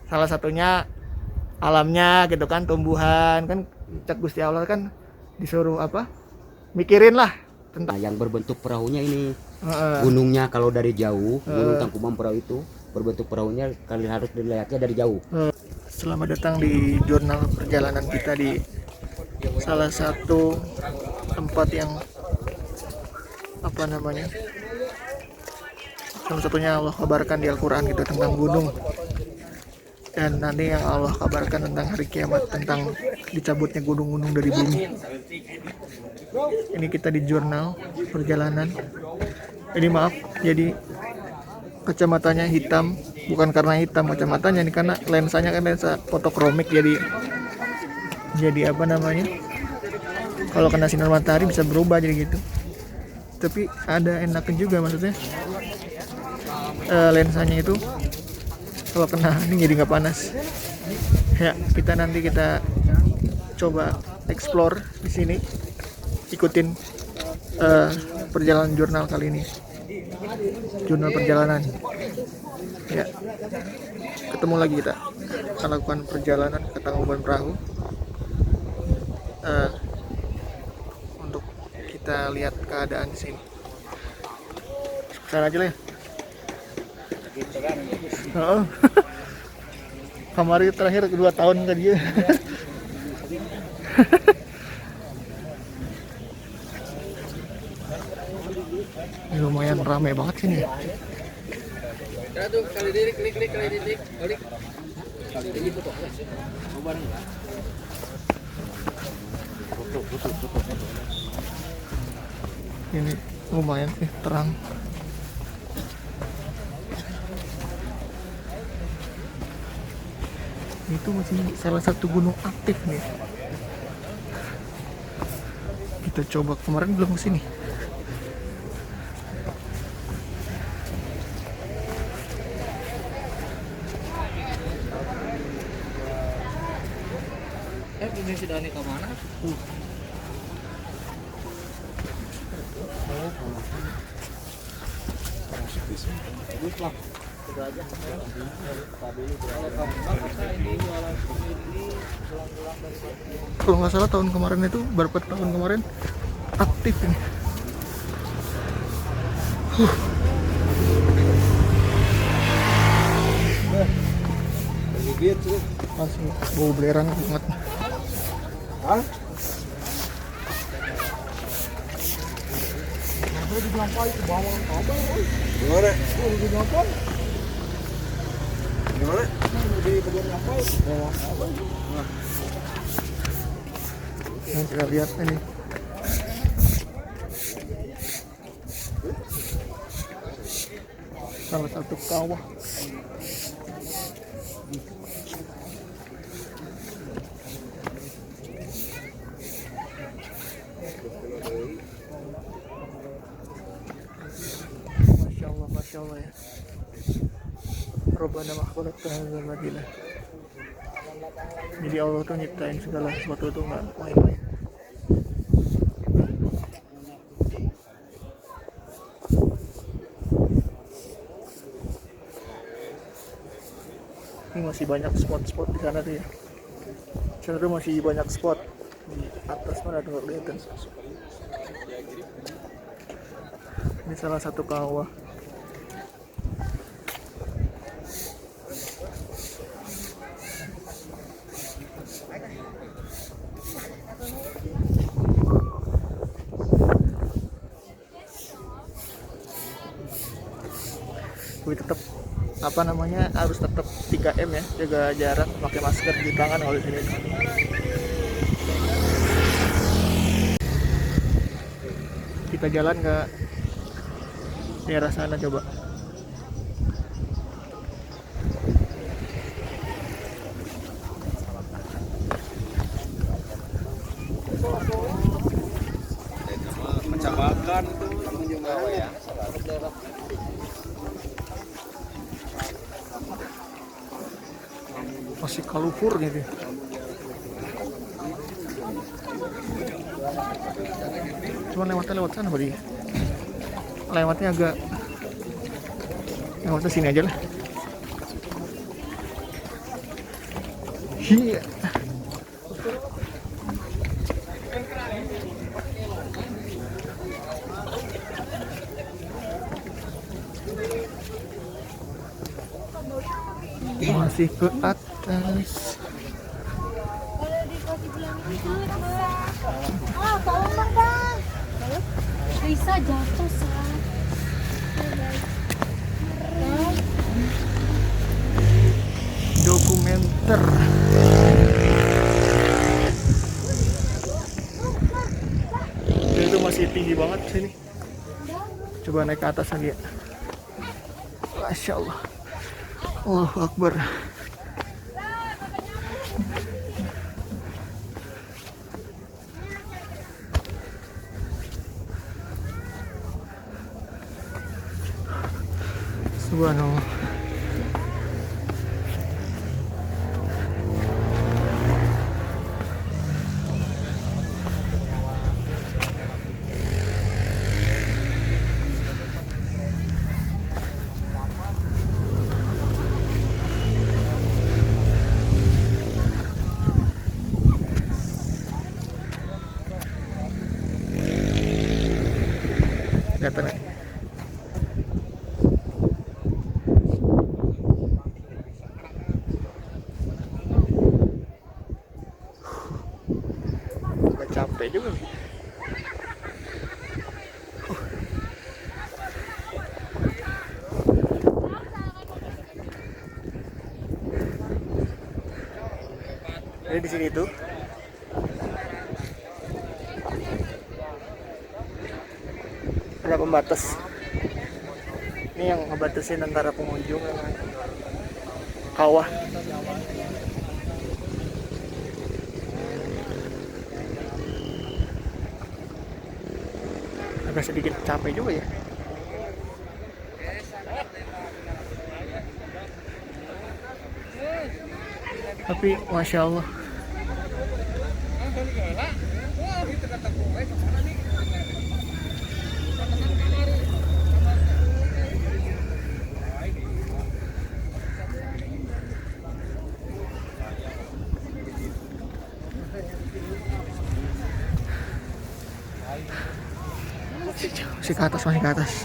salah satunya alamnya gitu kan, tumbuhan kan, cak Gusti Allah kan disuruh apa, mikirin lah tentang yang berbentuk perahunya ini gunungnya. Kalau dari jauh Gunung Tangkuban Perahu itu berbentuk perahunya, kalian harus dilihatnya dari jauh. Selamat datang di jurnal perjalanan kita di salah satu tempat yang apa namanya, salah satunya Allah kabarkan di Al-Quran gitu, tentang gunung. Dan nanti yang Allah kabarkan tentang hari kiamat, tentang dicabutnya gunung-gunung dari bumi. Ini kita di jurnal perjalanan. Ini maaf, jadi kacamatanya hitam, bukan karena hitam kacamatanya, ini karena lensanya kan lensa fotokromik, jadi apa namanya, kalau kena sinar matahari bisa berubah jadi gitu. Tapi ada enaknya juga, maksudnya lensanya itu kalau kena ini jadi nggak panas. Ya, kita coba explore di sini, ikutin perjalanan jurnal kali ini, jurnal perjalanan. Ya, ketemu lagi kita akan lakukan perjalanan ke Tangkuban Perahu untuk kita lihat keadaan di sini. Sana aja lah ya. Oh. Kemarin terakhir 2 tahun kan dia. Ini lumayan ramai banget sini. Ini lumayan sih terang. Itu masih salah satu gunung aktif nih. Kita coba, kemarin belum kesini. Ini sudah nih ke mana? Kalau nggak salah tahun kemarin itu, berapa tahun kemarin aktif ini. Masih bau belerang banget. Hah? Gimana? Gimana? Yang kita lihat ini, salah satu kawah. Masya Allah ya. Rabbana makhluk hadza badila. Jadi Allah tuh nyiptain segala sesuatu itu nggak main-main. Ini masih banyak spot-spot di sana tuh ya. Sana tuh masih banyak spot di atas, mana tuh nggak kelihatan. Ini salah satu kawah. Tetap apa namanya, harus tetap 3M ya, jaga jarak, pakai masker, cuci tangan kalau di sini. Kita jalan ke daerah sana coba. Pencabakan itu ya. Masih kalupur gitu. Cuma lewat sana berarti. Lewatnya agak, lewatnya sini aja lah. Iya. Masih ke atas. Tolong dong. Bisa jatuh, Sa. Dokumenter. Itu masih tinggi banget sini. Coba naik ke atas lagi ya. Masya Allah. Allahu Akbar. Subhanallah. Kelihatan ya? Agak capek juga nih. Jadi di sini tuh ada pembatas. Ini yang ngebatasin antara pengunjung dengan kawah. Agak sedikit capek juga ya. Tapi Masya Allah. Masih ke atas, masih ke atas.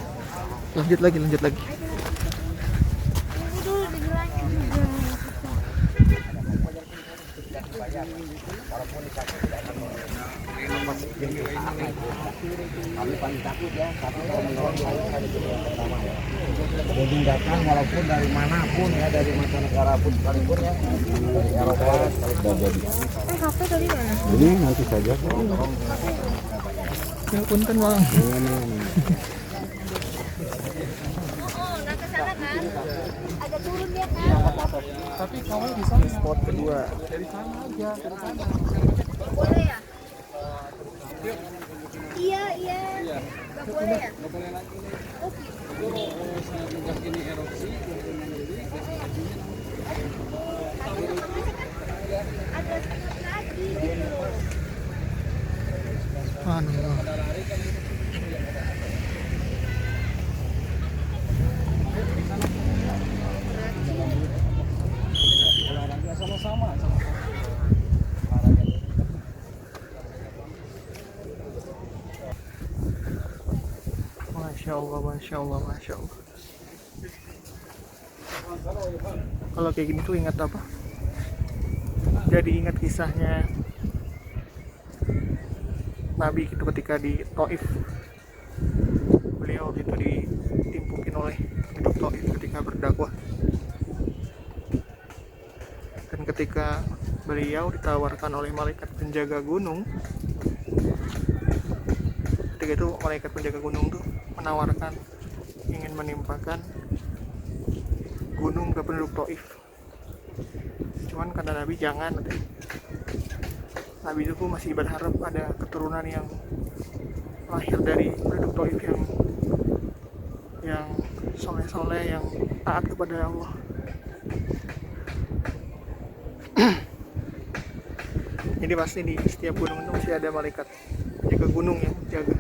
Lanjut lagi, lanjut lagi. Ini dulu dibilangin juga. Kami paling takut ya, tapi kalau menolong pertama ya. Jadi datang walaupun dari manapun ya, dari mancanegara pun sekalipun ya, dari Eropa sekalipun jadi. HP tadi mana? Ini nanti saja. Ya punten Bang. Oh, nggak ke sana kan? Agak turun ya kan? Tapi kamu di sana spot kedua. Dari sana aja, dari sana. Boleh ya? Iya, iya. Nggak boleh ya? Ada lagi gitu. Subhanallah. Masya Allah, Masya Allah, Masya Allah. Kalau kayak gini tuh ingat apa? Jadi ingat kisahnya Nabi gitu ketika di Taif. Beliau gitu ditimpukin oleh penduduk Taif ketika berdakwah. Dan ketika beliau ditawarkan oleh malaikat penjaga gunung, ketika itu malaikat penjaga gunung tuh menawarkan ingin menimpakan gunung ke penduduk Taif. Cuman kata Nabi jangan, Nabi itu masih berharap ada keturunan yang lahir dari penduduk Taif yang soleh-soleh, yang taat kepada Allah. Jadi pasti di setiap gunung itu masih ada malaikat penjaga gunung yang menjaga,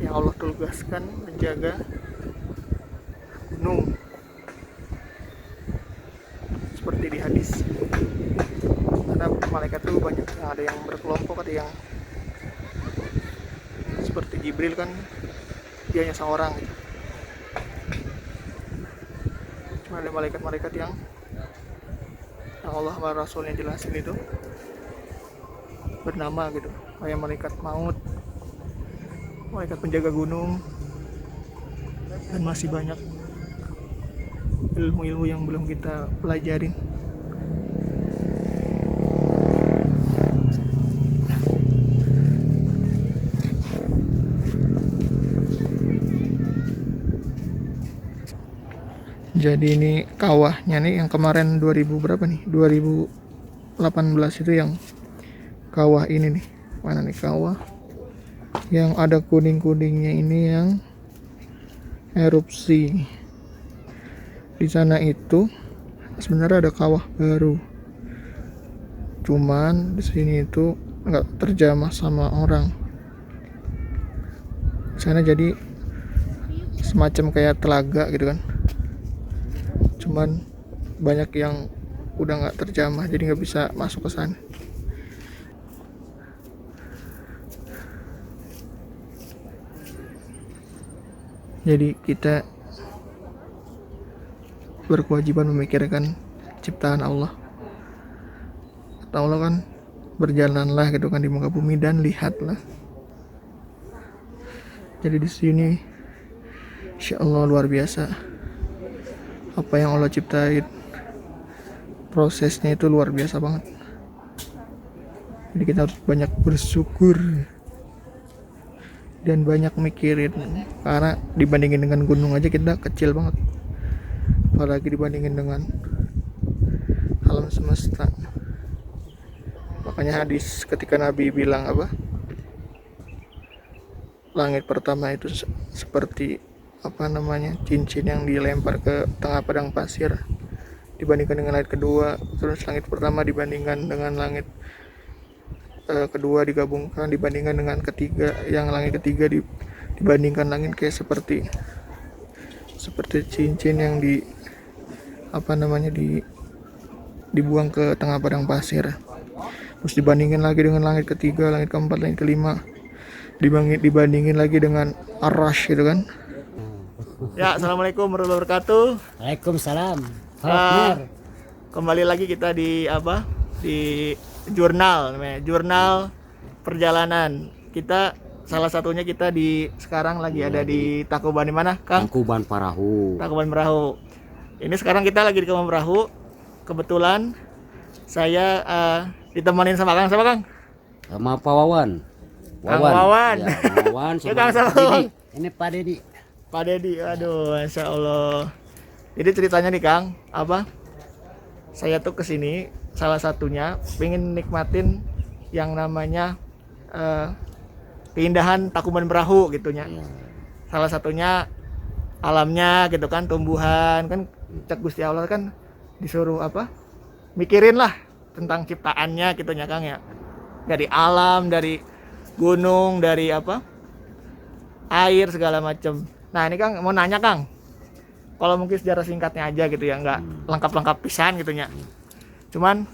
yang Allah tugaskan menjaga gunung, seperti di hadis. malaikat tuh banyak, yang ada yang berkelompok, ada yang seperti Jibril kan dia hanya seorang gitu. Cuma ada malaikat-malaikat yang Allah sama Rasulnya jelasin itu bernama gitu, kayak malaikat maut, malaikat penjaga gunung, dan masih banyak ilmu-ilmu yang belum kita pelajarin. Jadi ini kawahnya nih yang kemarin 2000 berapa nih? 2018 itu yang kawah ini nih. Mana nih kawah? Yang ada kuning-kuningnya ini yang erupsi. Di sana itu sebenarnya ada kawah baru. Cuman di sini itu nggak terjamah sama orang. Di sana jadi semacam kayak telaga gitu kan. Cuman banyak yang udah nggak terjamah, jadi nggak bisa masuk ke sana. Jadi kita berkewajiban memikirkan ciptaan Allah. Kata Allah kan, berjalanlah gitu kan di muka bumi dan lihatlah. Jadi di sini insya Allah luar biasa. Apa yang Allah ciptain, prosesnya itu luar biasa banget. Jadi kita harus banyak bersyukur dan banyak mikirin, karena dibandingin dengan gunung aja kita kecil banget, apalagi dibandingin dengan alam semesta. Makanya hadis ketika Nabi bilang apa, langit pertama itu seperti apa namanya, cincin yang dilempar ke tengah padang pasir dibandingkan dengan langit kedua. Terus langit pertama dibandingkan dengan langit kedua digabungkan dibandingkan dengan ketiga, yang langit ketiga dibandingkan langit kayak seperti cincin yang apa namanya dibuang ke tengah padang pasir. Terus dibandingin lagi dengan langit ketiga, langit keempat, langit kelima, dibandingin lagi dengan Ar-Rash gitu kan. Ya, assalamualaikum warahmatullahi wabarakatuh. Waalaikumsalam. Kembali lagi kita di jurnal, namanya jurnal perjalanan kita. Salah satunya kita sekarang lagi ada di Tacloban, di mana, Kang? Tacloban Perahu. Tacloban Perahu. Ini sekarang kita lagi di Tacloban Perahu. Kebetulan saya ditemenin sama Kang. Siapa, Kang? Sama Pak Wawan. Kang Wawan. Ya, Kang Wawan Ya, sama Kang, sama Pak Dedi. Wawan. Ini Pak Dedi. Pak Dedi, aduh, Masya Allah. Jadi ceritanya nih, Kang, saya tuh kesini salah satunya pengen nikmatin yang namanya keindahan Tacloban Perahu gitunya. Ya. Salah satunya alamnya gitu kan, tumbuhan kan, cek Gusti Allah kan disuruh mikirin lah tentang ciptaannya gitunya, Kang ya. Dari alam, dari gunung, dari air segala macem. Nah ini Kang mau nanya, Kang, kalau mungkin sejarah singkatnya aja gitu ya, nggak lengkap-lengkap pisan gitunya. Cuman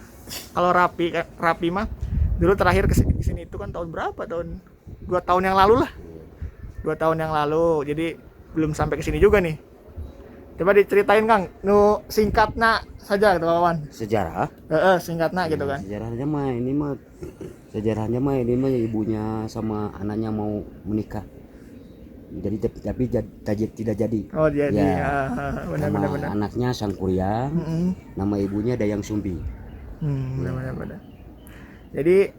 kalau Rapi mah dulu terakhir kesini itu kan tahun berapa? Tahun 2 tahun yang lalu lah. 2 tahun yang lalu. Jadi belum sampai kesini juga nih. Coba diceritain, Kang, singkatnya saja gitu, Wawan. Sejarah? Singkatnya gitu kan. Sejarahnya mah ini mah ibunya sama anaknya mau menikah. Jadi tapi tidak jadi. Oh, jadi ya. Benar. Anaknya Sangkuriang, nama ibunya Dayang Sumbi. Benar. Jadi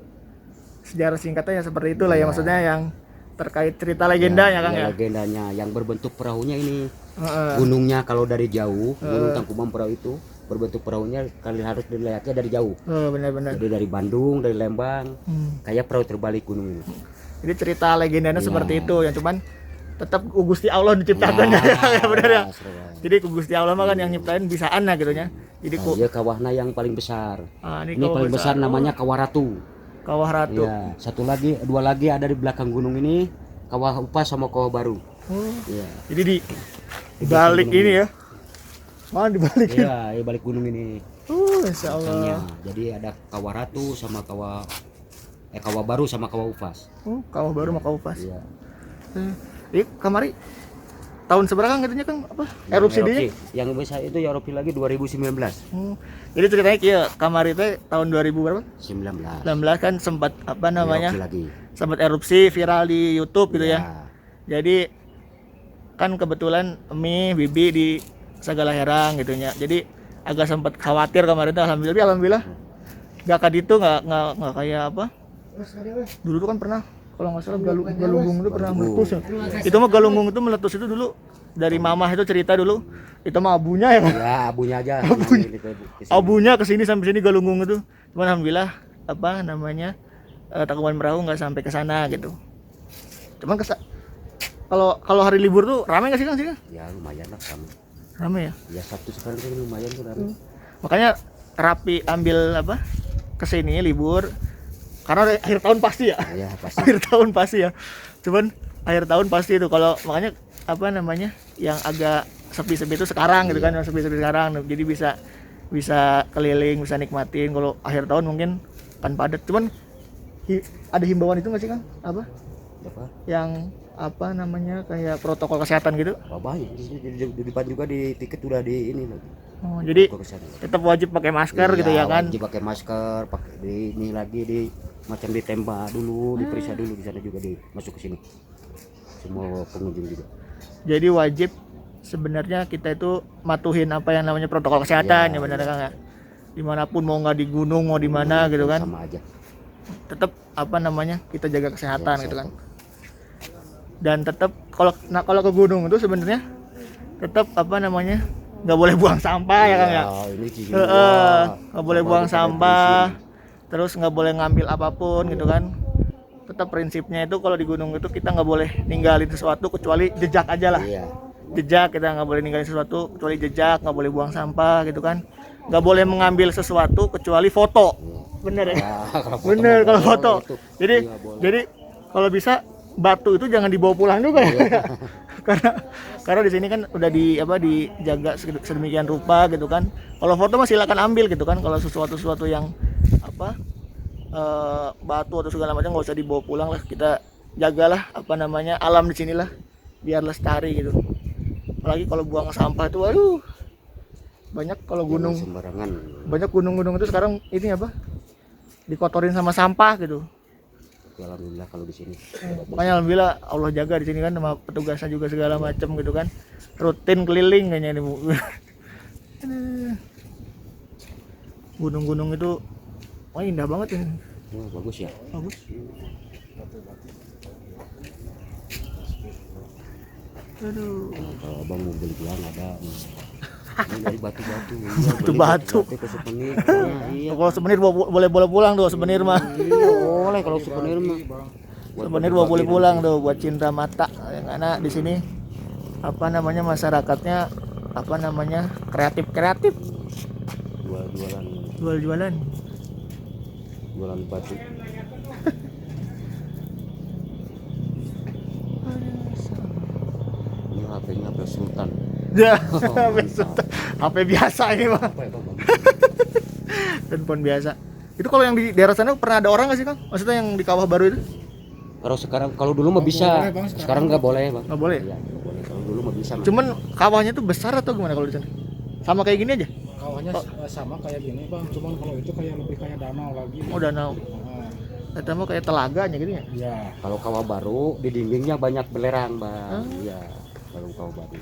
sejarah singkatnya ya seperti itulah ya, maksudnya yang terkait cerita legendanya, Kang ya. Legendanya yang berbentuk perahunya ini. Gunungnya kalau dari jauh, Gunung Tacloban Perahu itu berbentuk perahunya kalian harus dilihatnya dari jauh. Benar. Jadi dari Bandung, dari Lembang, kayak perahu terbalik gunung ini. Jadi cerita legendanya seperti itu ya, cuman tetap Gusti Allah diciptakan ya, benar ya. Jadi Gusti Allah mah kan yang nyiptain bisaan lah gitu nya. Jadi dia kawahna yang paling besar. Ini paling besar namanya Kawah Ratu. Kawah Ratu. Ya, dua lagi ada di belakang gunung ini, Kawah Upas sama Kawah Baru. Ya. Jadi di balik ini ya. Mana di balik? Iya, di balik gunung ini. Masya Allah. Misalnya, jadi ada kawah ratu sama kawah baru sama kawah ufas. Kawah baru sama kawah pas. Iya. Kamari tahun seberapa katanya Kang apa? Erupsi dia? Yang besar itu ya erupsi lagi 2019. Jadi ceritanya kieu kamari teh tahun 2000 berapa? 19. 16 kan sempat apa namanya? Erupsi lagi. Sempat erupsi viral di YouTube gitu Ya. Jadi kan kebetulan Emi, Bibi di Sagala Herang gitu nya. Jadi agak sempat khawatir kemarin tuh alhamdulillah nggak kaditu nggak kayak apa? Dulu tuh kan pernah kalau nggak salah galunggung itu pernah meletus ya. Itu mah galunggung itu meletus itu dulu dari mamah itu cerita dulu. Itu mah abunya ya. Ya, abunya aja. Abunya kesini sampai sini galunggung itu. Cuman alhamdulillah apa namanya Tangkuban Perahu nggak sampai ke sana gitu. Cuman kalau hari libur tuh ramai nggak sih Kang? Ya lumayan lah kami. Ramai ya. Ya Sabtu sekali kan lumayan tuh ramai. Makanya rapi ambil apa kesini libur karena akhir tahun pasti ya. Ya pasti. Akhir tahun pasti ya. Cuman akhir tahun pasti itu kalau makanya apa namanya yang agak sepi-sepi itu sekarang gitu kan, yang sepi-sepi sekarang. Jadi bisa keliling, bisa nikmatin. Kalau akhir tahun mungkin kan padat. Cuman ada himbauan itu nggak sih Kang? Apa? Yang apa namanya kayak protokol kesehatan gitu? Baik. Di depan juga di tiket udah di ini lagi. Oh, jadi tetap wajib pakai masker gitu ya kan? Wajib pakai masker, pakai di ini lagi di macam ditembak dulu, diperiksa dulu di sana juga masuk ke sini. Semua pengunjung juga. Jadi wajib sebenarnya kita itu matuhin apa yang namanya protokol kesehatan ya benar kan ya? Dimanapun mau nggak di gunung mau di mana gitu kan? Sama aja. Tetap apa namanya kita jaga kesehatan gitu kan? Dan tetap kalau ke gunung itu sebenarnya tetap apa namanya nggak boleh buang sampah ya Kang ya? Nggak boleh buang sampah, terus nggak boleh ngambil apapun gitu kan? Tetap prinsipnya itu kalau di gunung itu kita nggak boleh ninggalin sesuatu kecuali jejak aja lah. Jejak kita nggak boleh ninggalin sesuatu kecuali jejak, nggak boleh buang sampah gitu kan? Nggak boleh mengambil sesuatu kecuali foto. Bener ya? Bener kalau foto. Jadi kalau bisa batu itu jangan dibawa pulang juga ya. karena di sini kan udah dijaga sedemikian rupa gitu kan. Kalau foto mah silakan ambil gitu kan. Kalau sesuatu yang apa batu atau segala macam nggak usah dibawa pulang lah. Kita jagalah apa namanya alam di sinilah biar lestari gitu. Apalagi kalau buang sampah itu waduh banyak kalau gunung sembarangan. Banyak gunung-gunung itu sekarang ini apa dikotorin sama sampah gitu. Alhamdulillah kalau di sini. Makanya alhamdulillah Allah jaga di sini kan sama petugasnya juga segala macam gitu kan. Rutin keliling kayaknya ini Bu. Gunung-gunung itu wah indah banget ini. Oh, bagus ya. Bagus. Aduh. Kalau abang mau beli gelang ada. Ini dari batu-batu. Batu-batu. Ke souvenir. Iya. Kalau souvenir boleh pulang tuh souvenir mah. Boleh kalau souvenir mah. Souvenir boleh pulang tuh buat cinta mata. Yang karena di sini apa namanya masyarakatnya apa namanya kreatif. Jualan batu. Ini HP-nya HP Sultan. Ya, HP biasa ini mah. Handphone biasa. Itu kalau yang di daerah sana pernah ada orang nggak sih Kang? Maksudnya yang di Kawah Baru itu? Kalau dulu mah bisa, sekarang nggak boleh Bang. Nggak boleh. Iya, nggak boleh. Kalau dulu mah bisa. Cuman kawahnya tuh besar atau gimana kalau di sana? Sama kayak gini aja? Kawahnya sama kayak gini Bang, cuman kalau itu kayak lebih kayak danau lagi. Oh danau. Kata mah kayak telaganya gitu ya? Iya. Kalau Kawah Baru di dindingnya banyak belerang Bang. Iya, kalau Kawah Baru.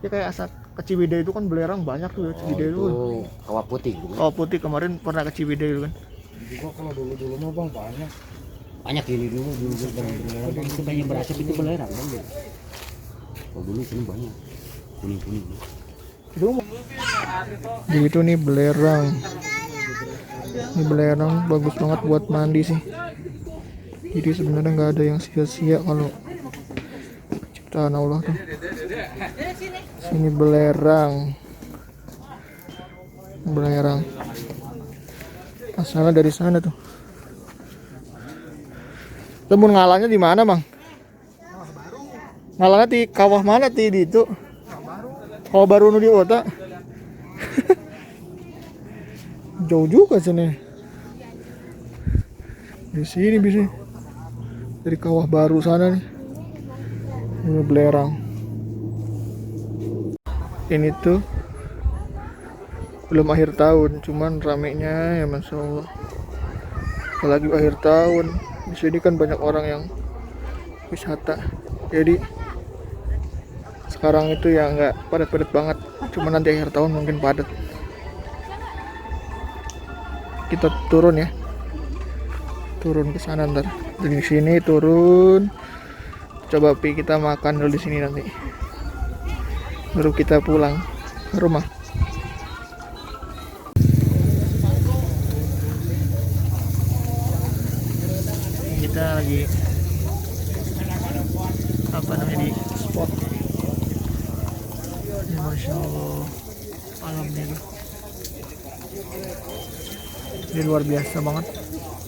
Ya kayak asal ke Ciwidey itu kan belerang banyak tuh ya Ciwidey itu. Kawah Putih. Kawah Putih kemarin pernah ke Ciwidey itu kan. Juga kalau dulu mah Bang banyak. Banyak ini dulu belerang. Itu kayak berasap itu belerang Bang. Kalau dulu sini banyak. Kuning-kuning. Itu nih belerang. Ini belerang bagus banget buat mandi sih. Jadi sebenarnya nggak ada yang sia-sia kalau ciptaan Allah tuh. Ini belerang. Asalnya dari sana tuh. Temun ngalangnya di mana, Bang? Ngalangnya di kawah mana di itu? Kawah Baru nu di Ota. Jauh juga sini. Di sini bisa dari Kawah Baru sana nih. Ini belerang. Ini tuh belum akhir tahun, cuman ramenya ya Masya Allah. Apalagi akhir tahun, di sini kan banyak orang yang wisata. Jadi sekarang itu ya nggak padat-padat banget, cuma nanti akhir tahun mungkin padat. Kita turun ya, turun ke sana ntar. Dari sini turun, coba kita makan dulu di sini nanti, baru kita pulang ke rumah. Kita lagi apa namanya di spot. Ya, Masya Allah, alamnya tuh ini luar biasa banget.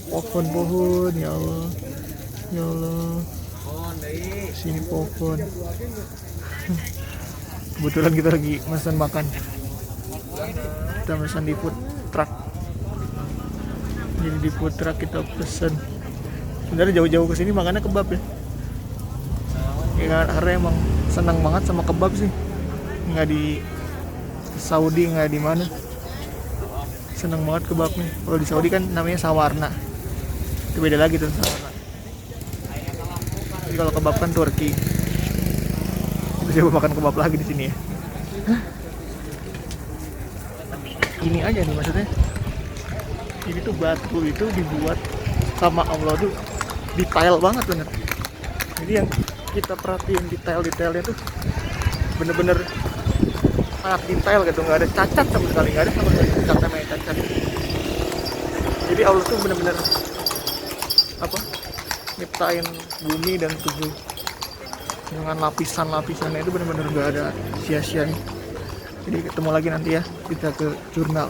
Pohon-pohon, ya Allah, ya Allah. Sini pohon. Kebetulan kita lagi pesan makan. Kita pesan di food truck. Jadi di food truck kita pesen. Sebenarnya jauh-jauh ke sini makannya kebab ya. Ya karena emang senang banget sama kebab sih. Nggak di Saudi, nggak di mana. Senang banget kebabnya. Kalau di Saudi kan namanya sawarna. Itu beda lagi tuh sawarna. Jadi kalau kebab kan Turki. Kita coba makan kebab lagi di sini ya. Hah? Ini aja nih maksudnya. Ini tuh batu itu dibuat sama Allah tuh detail banget bener. Jadi yang kita perhatiin detail-detailnya tuh bener-bener sangat detail gitu, nggak ada cacat sama sekali, nggak ada sama sekali cacat. Jadi Allah tuh bener-bener apa nyiptain bumi dan tubuh dengan lapisan-lapisannya itu bener-bener nggak ada sia-sianya. Jadi ketemu lagi nanti ya kita ke jurnal.